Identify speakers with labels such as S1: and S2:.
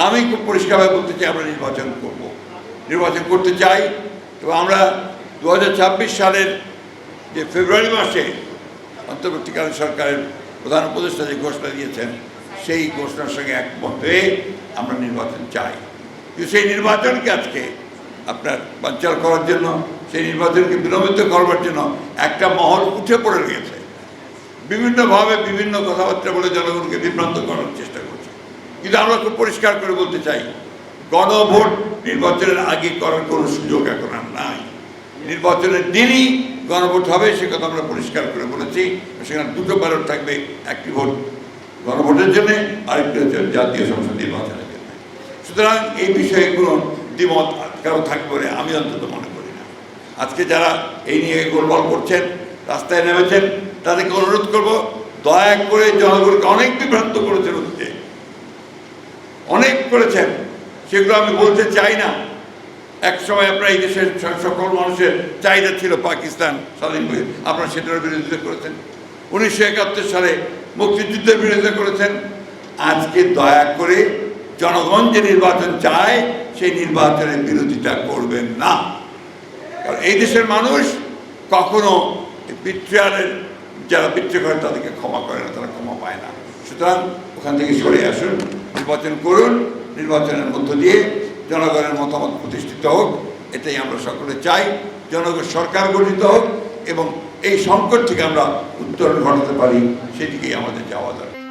S1: আমি খুব পরিষ্কারভাবে বলতে চাই আমরা নির্বাচন করতে চাই এবং আমরা 2026 সালের যে ফেব্রুয়ারি মাসে অন্তর্বর্তীকালীন সরকারের প্রধান উপদেষ্টা যে ঘোষণা দিয়েছেন সেই ঘোষণার সঙ্গে একমত হয়ে আমরা নির্বাচন চাই। কিন্তু সেই নির্বাচনকে আজকে আপনার বানচাল করার জন্য, সেই নির্বাচনকে বিলম্বিত করবার জন্য একটা মহল উঠে পড়ে গেছে, বিভিন্নভাবে বিভিন্ন কথাবার্তা বলে জনগণকে বিভ্রান্ত করার চেষ্টা করছে। কিন্তু আমরা খুব পরিষ্কার করে বলতে চাই, গণভোট নির্বাচনের আগে করার কোনো সুযোগ এখন আর নাই। নির্বাচনের দিনই গণভোট হবে, সে কথা আমরা পরিষ্কার করে বলেছি। সেখানে দুটো ব্যালট থাকবে, একটি ভোট গণভোটের জন্য, আরেকটি হচ্ছে জাতীয় সংসদ নির্বাচনের জন্য। সুতরাং এই বিষয়ে কোনো দ্বিমত কারো থাকবে বলে আমি অন্তত মনে করি না। আজকে যারা এই নিয়ে গোলমাল করছেন, রাস্তায় নেমেছেন, তাদেরকে অনুরোধ করব, দয়া করে জনগণকে অনেক বিভ্রান্ত করেছেন, অনেক করেছেন, সেগুলো আমি বলতে চাই না। এক সময় আপনার এই দেশের সকল মানুষের চাহিদা ছিল পাকিস্তান স্বাধীন হয়ে, আপনারা সেটার বিরোধিতা করেছেন। 1971 সালে মুক্তিযুদ্ধের বিরোধিতা করেছেন। আজকে দয়া করে জনগণ যে নির্বাচন চায় সেই নির্বাচনের বিরোধিতা করবেন না, কারণ এই দেশের মানুষ কখনো বিট্রিয়ালের যারা বিট্রে করে তাদেরকে ক্ষমা করে না, তারা ক্ষমা পায় না। সুতরাং ওখান থেকে সরে আসুন, নির্বাচন করুন, নির্বাচনের মধ্য দিয়ে জনগণের মতামত প্রতিষ্ঠিত হোক, এটাই আমরা সকলে চাই। জনগণ সরকার গঠিত হোক এবং এই সংকট থেকে আমরা উত্তরণ ঘটাতে পারি, সেদিকেই আমাদের যাওয়া দরকার।